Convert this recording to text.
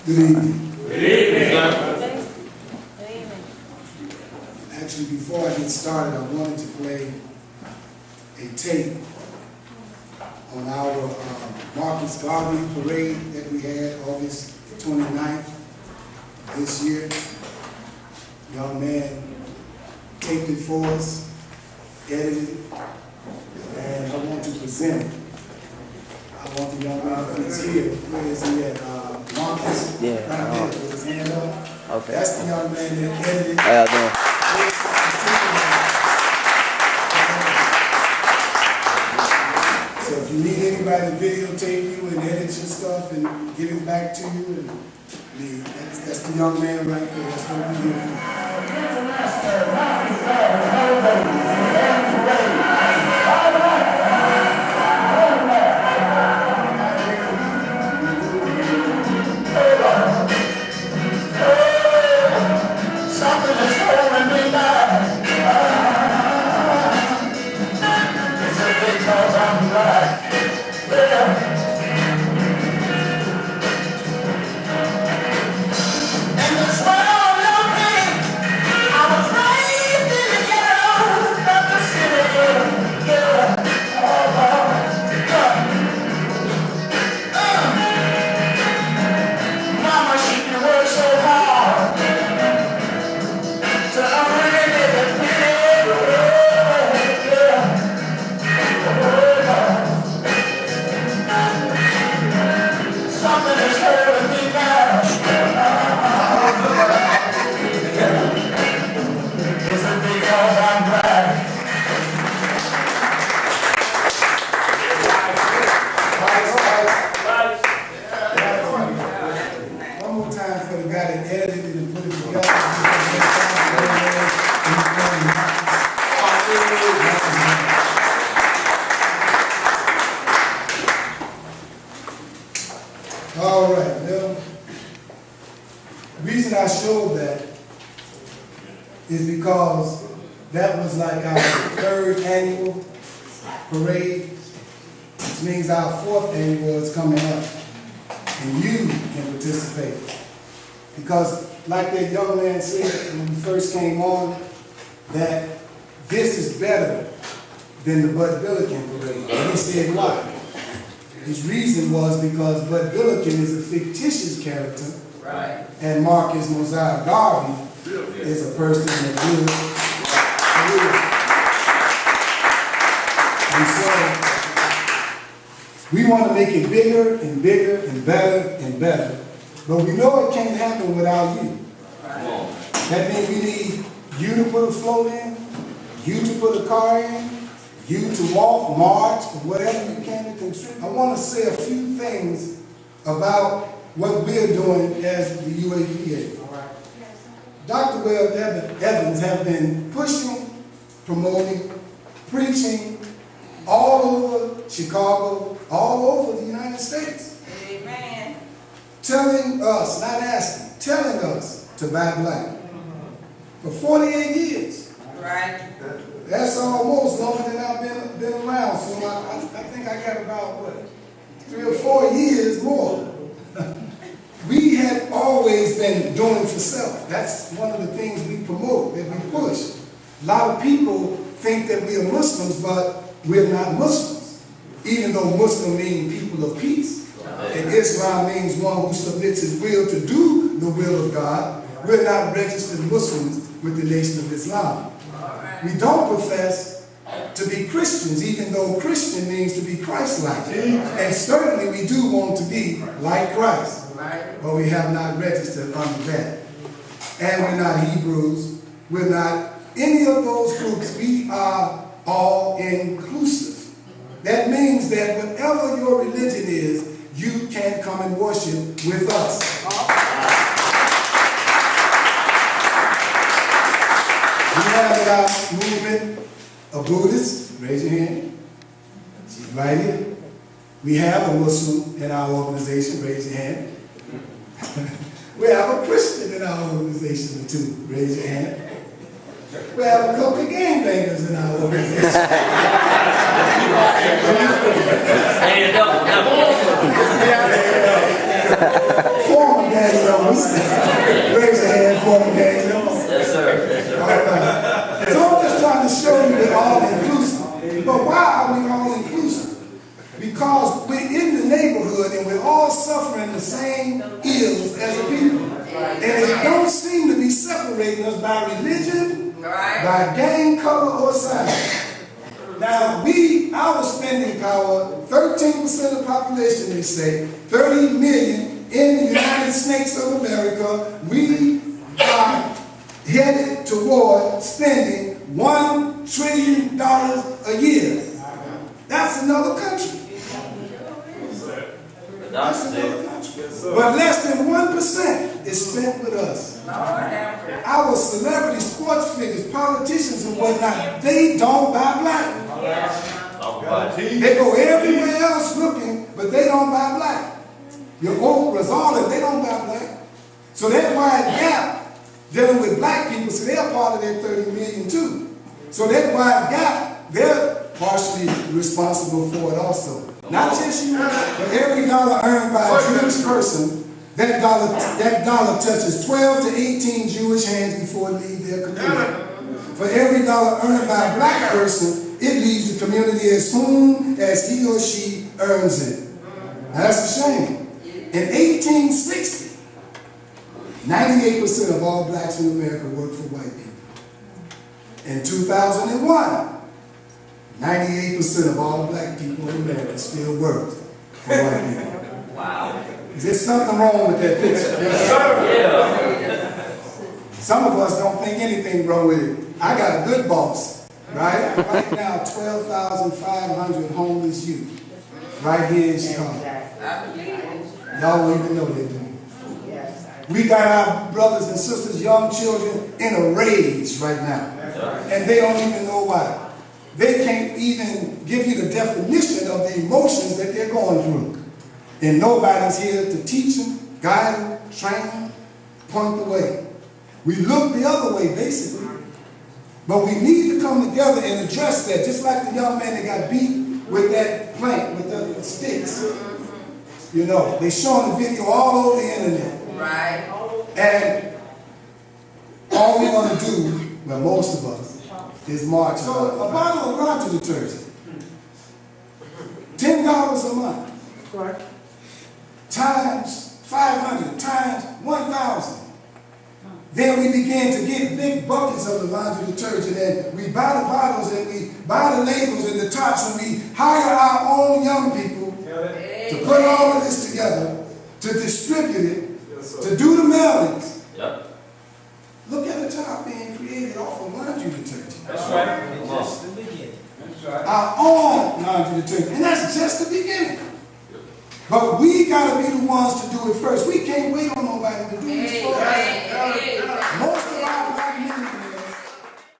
Good evening. Good evening. Actually, before I get started, I wanted to play a tape on our Marcus Garvey parade that we had August 29th this year. Young man taped it for us, edited it, and I want to present it. I want the young man, if he's here, where is he at? Marcus? Yeah. Right there, with his hand up. Okay. That's the young man that edited. How y'all doing? So if you need anybody to videotape you and edit your stuff and give it back to you, and that's the young man right there. That's what we do. Something is holding me back. Is it because I'm black? Yeah. In this world of pain, I was raised in the ghetto of the city. Yeah. Mama, she worked so hard. Something is holding me back. Is it because I'm black? One more time for the guy that edited it and put it together. All right, well, the reason I showed that is because that was like our third annual parade, which means our fourth annual is coming up, and you can participate. Because like that young man said when we first came on, that this is better than the Bud Billiken parade. And he said why? His reason was because Bud Billiken is a fictitious character, Right. and Marcus Mosiah Garvey is a person that lives real. And so we want to make it bigger and bigger and better and better, but we know it can't happen without you. That means we need you to put a float in, you to put a car in, you to walk, march, or whatever you can to contribute. I want to say a few things about what we're doing as the UAPA. Dr. Webb Evans have been pushing, promoting, preaching all over Chicago, all over the United States. Amen. Telling us, not asking, telling us to buy black. For 48 years. Right. That's almost longer than I've been around. So I think I got about, what, 3 or 4 years more. We had always been doing for self. That's one of the things we promote, that we push. A lot of people think that we are Muslims, but we're not Muslims. Even though Muslim means people of peace. And Islam means one who submits his will to do the will of God. We're not registered Muslims with the Nation of Islam. We don't profess to be Christians, even though Christian means to be Christ-like. And certainly we do want to be like Christ. But we have not registered under that. And we're not Hebrews. We're not any of those groups. We are all inclusive. That means that whatever your religion is, you can come and worship with us. We have in our movement a Buddhist, raise your hand. She's right here. We have a Muslim in our organization, raise your hand. We have a Christian in our organization or two, raise your hand. We have a couple of gangbangers in our organization. Former gangbangers. to show you we're all inclusive. But why are we all inclusive? Because we're in the neighborhood and we're all suffering the same ills as a people. And it don't seem to be separating us by religion, by gang color, or size. Now, our spending power, 13% of the population, they say, 30 million in the United States of America, we are headed toward spending $1 trillion a year. That's another country. That's another country. But less than 1% is spent with us. Our celebrity sports figures, politicians and whatnot, they don't buy black. They go everywhere else looking, but they don't buy black. Your Oprah's, all of them, they don't buy black. So that wide gap dealing with black people, so they're part of that 30 million too. So that wide gap, they're partially responsible for it also. Not just you, but every dollar earned by a Jewish person, that dollar touches 12 to 18 Jewish hands before it leaves their community. For every dollar earned by a black person, it leaves the community as soon as he or she earns it. Now that's a shame. In 1860, 98% of all blacks in America worked for white people. In 2001, 98% of all black people in America still worked for white people. Wow. Is there something wrong with that picture? Yes, sir. Yeah. Some of us don't think anything wrong with it. I got a good boss, right? Right now, 12,500 homeless youth right here in Chicago. Y'all don't even know they're doing it. We got our brothers and sisters, young children, in a rage right now. And they don't even know why. They can't even give you the definition of the emotions that they're going through. And nobody's here to teach them, guide them, train them, point the way. We look the other way, basically. But we need to come together and address that, just like the young man that got beat with that plank, with the sticks. You know, they showing the video all over the internet. Right. And all we want to do, well, most of us, is march. So a bottle of laundry detergent, $10 a month. Right. Times 500, times 1,000. Then we begin to get big buckets of the laundry detergent, and we buy the bottles, and we buy the labels and the tops, and we hire our own young people to put all of this together, to distribute it, to do the mailings. Yep. Look at the job being created off of laundry detergent. That's right. It's just the beginning. That's right. Our own laundry detergent, and that's just the beginning. But we got to be the ones to do it first. We can't wait on nobody to do this for us.